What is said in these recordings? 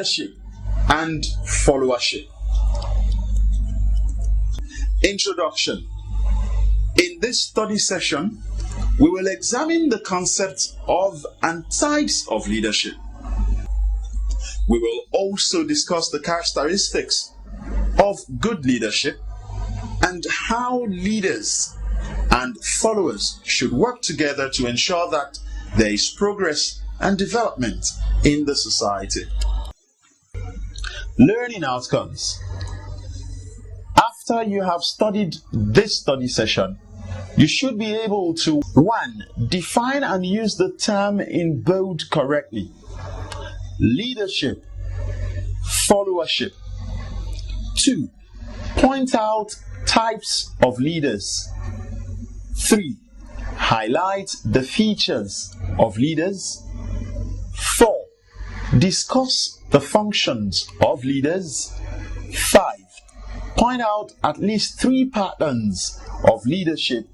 leadership and followership. Introduction. In this study session, we will examine the concepts of and types of leadership. We will also discuss the characteristics of good leadership and how leaders and followers should work together to ensure that there is progress and development in the society. Learning outcomes. After you have studied this study session, you should be able to 1. Define and use the term in bold correctly. Leadership, followership. 2. Point out types of leaders. 3. Highlight the features of leaders. 4. Discuss the functions of leaders. 5. Point out at least 3 patterns of leadership.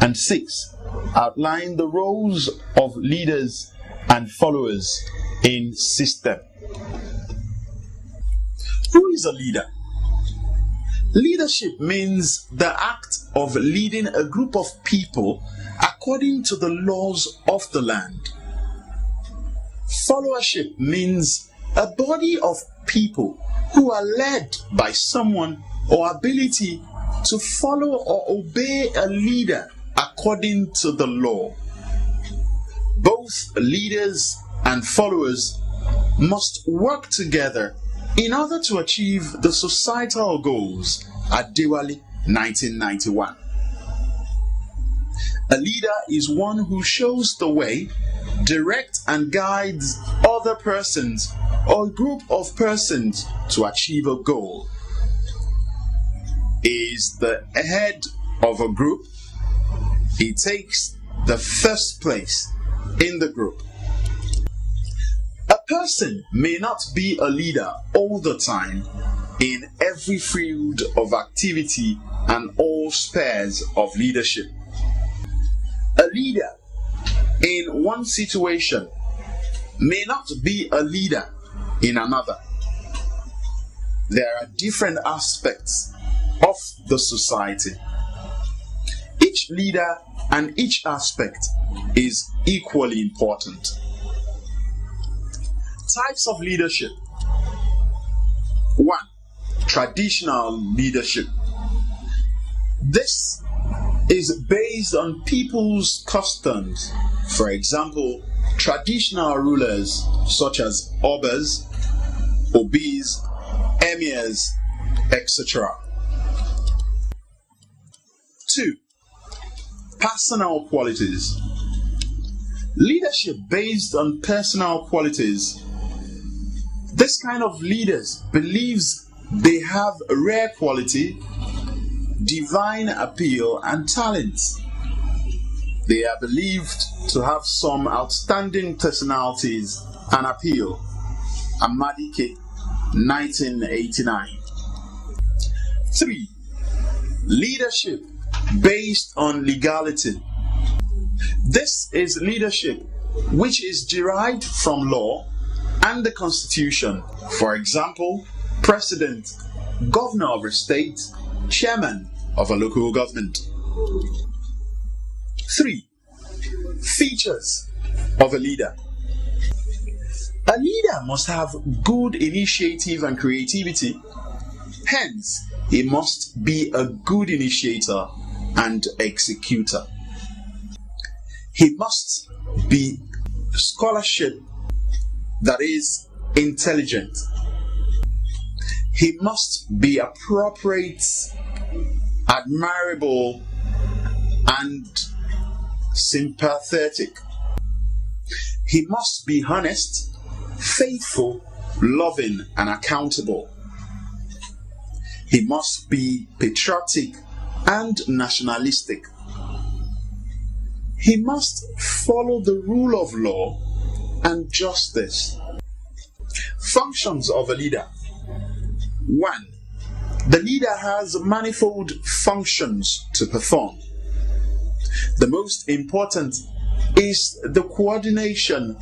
And 6. Outline the roles of leaders and followers in system. Who is a leader? Leadership means the act of leading a group of people according to the laws of the land. Followership means a body of people who are led by someone or ability to follow or obey a leader according to the law. Both leaders and followers must work together in order to achieve the societal goals at Diwali 1991. A leader is one who shows the way, directs and guides other persons or a group of persons to achieve a goal. He is the head of a group. He takes the first place in the group. A person may not be a leader all the time in every field of activity and all spheres of leadership. A leader in one situation may not be a leader in another. There are different aspects of the society. Each leader and each aspect is equally important. Types of leadership. 1. Traditional leadership. This is based on people's customs. For example, traditional rulers such as obas, obis, emirs, etc. 2. Personal qualities. Leadership based on personal qualities. This kind of leaders believes they have a rare quality, divine appeal and talents. They are believed to have some outstanding personalities and appeal. Amadike, 1989. 3. Leadership based on legality. This is leadership which is derived from law and the Constitution. For example, President, Governor of a state, Chairman of a local government. 3. Features of a leader. A leader must have good initiative and creativity. Hence, he must be a good initiator and executor. He must be scholarship, that is, intelligent. He must be appropriate, admirable, and sympathetic. He must be honest, faithful, loving, and accountable. He must be patriotic and nationalistic. He must follow the rule of law and justice. Functions of a leader. 1. The leader has manifold functions to perform. The most important is the coordination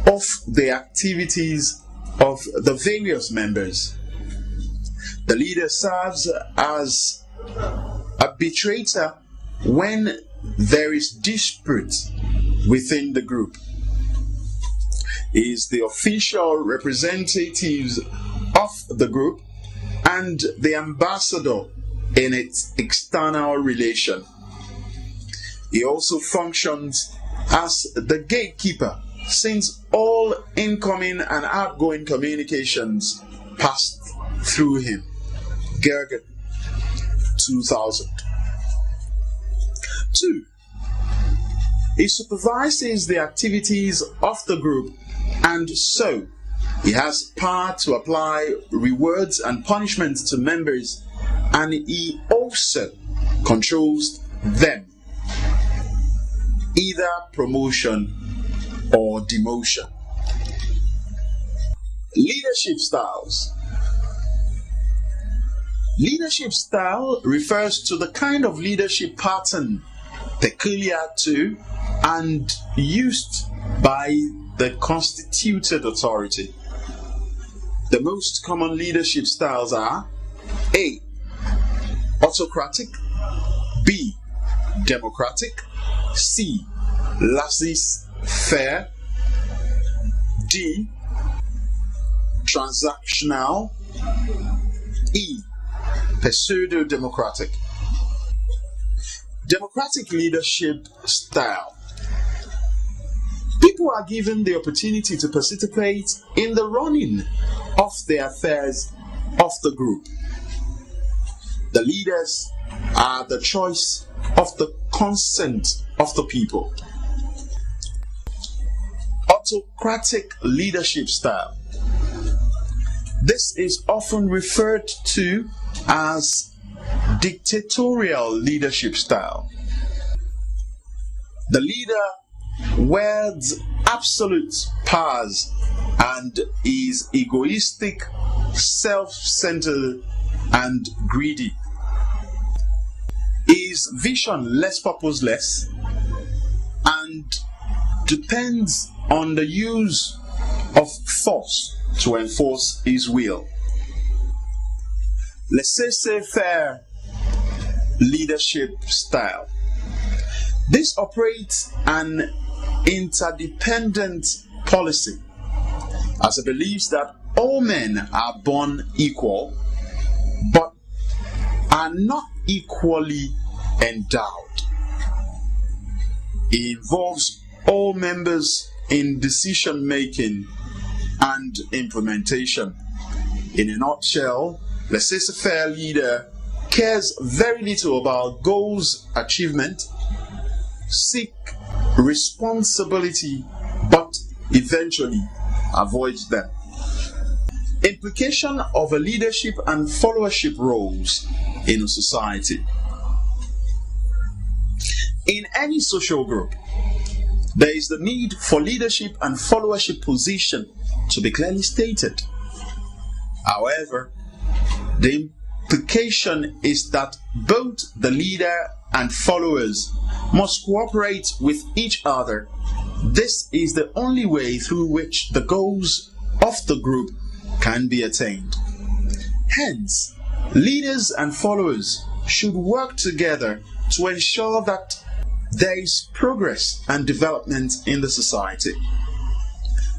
of the activities of the various members. The leader serves as arbitrator when there is dispute within the group. He is the official representatives of the group and the ambassador in its external relation. He also functions as the gatekeeper, since all incoming and outgoing communications passed through him. Gerger, 2000. 2. He supervises the activities of the group, and so he has power to apply rewards and punishments to members, and he also controls them, either promotion or demotion. Leadership styles. Leadership style refers to the kind of leadership pattern peculiar to and used by the constituted authority. The most common leadership styles are A. Autocratic, B. Democratic, C. Laissez-faire, D. Transactional, E. Pseudo-democratic. Democratic leadership style. People are given the opportunity to participate in the running of the affairs of the group. The leaders are the choice of the consent of the people. Autocratic leadership style. This is often referred to as dictatorial leadership style. The leader wields absolute powers and is egoistic, self-centered, and greedy. Is visionless, purposeless, and depends on the use of force to enforce his will. Laissez-faire leadership style. This operates an interdependent policy, as it believes that all men are born equal but are not equally endowed. It involves all members in decision making and implementation. In a nutshell, the laissez-faire leader cares very little about goals achievement, seek responsibility, but eventually avoids them. Implication of a leadership and followership roles in a society. In any social group, there is the need for leadership and followership position to be clearly stated. However, the implication is that both the leader and followers must cooperate with each other. This is the only way through which the goals of the group can be attained. Hence, leaders and followers should work together to ensure that there is progress and development in the society.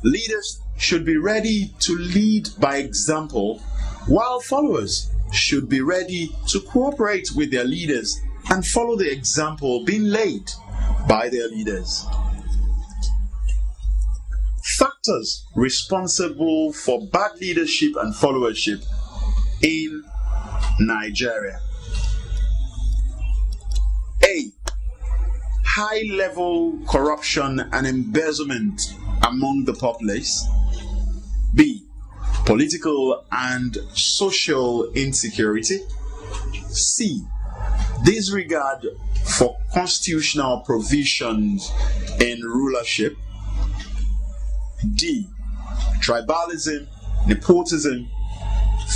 Leaders should be ready to lead by example, while followers should be ready to cooperate with their leaders and follow the example being laid by their leaders. Factors responsible for bad leadership and followership in Nigeria. A. High-level corruption and embezzlement among the populace. B. Political and social insecurity. C. Disregard for constitutional provisions in rulership. D. Tribalism, nepotism,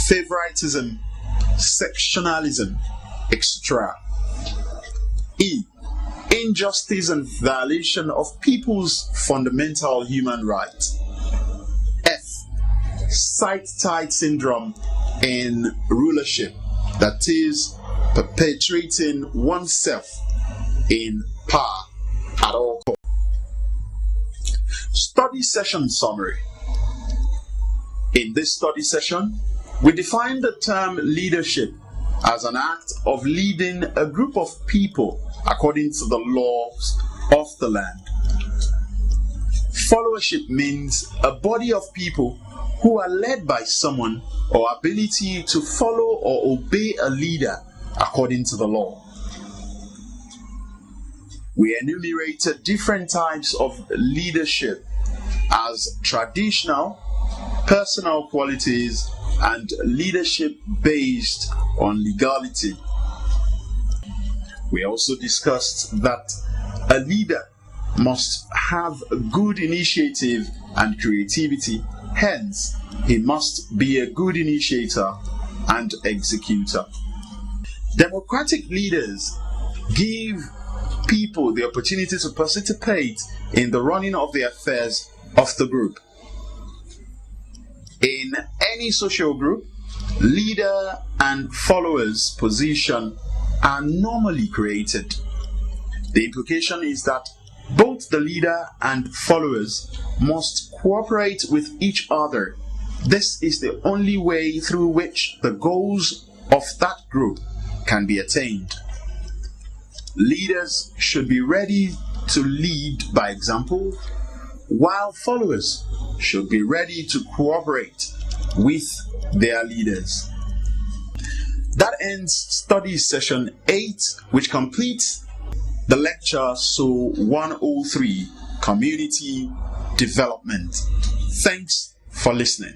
favoritism, sectionalism, etc. E. Injustice and violation of people's fundamental human rights. F. sight-tied syndrome in rulership, that is, perpetuating oneself in power at all costs. Study session summary. In this study session, we define the term leadership as an act of leading a group of people according to the laws of the land. Followership means a body of people who are led by someone or ability to follow or obey a leader according to the law. We enumerated different types of leadership as traditional, personal qualities, and leadership based on legality. We also discussed that a leader must have good initiative and creativity, hence he must be a good initiator and executor. Democratic leaders give people the opportunity to participate in the running of the affairs of the group. In any social group, leader and followers' position are normally created. The implication is that both the leader and followers must cooperate with each other. This is the only way through which the goals of that group can be attained. Leaders should be ready to lead by example, while followers should be ready to cooperate with their leaders. That ends study session 8, which completes the lecture SOW103 Community Development. Thanks for listening.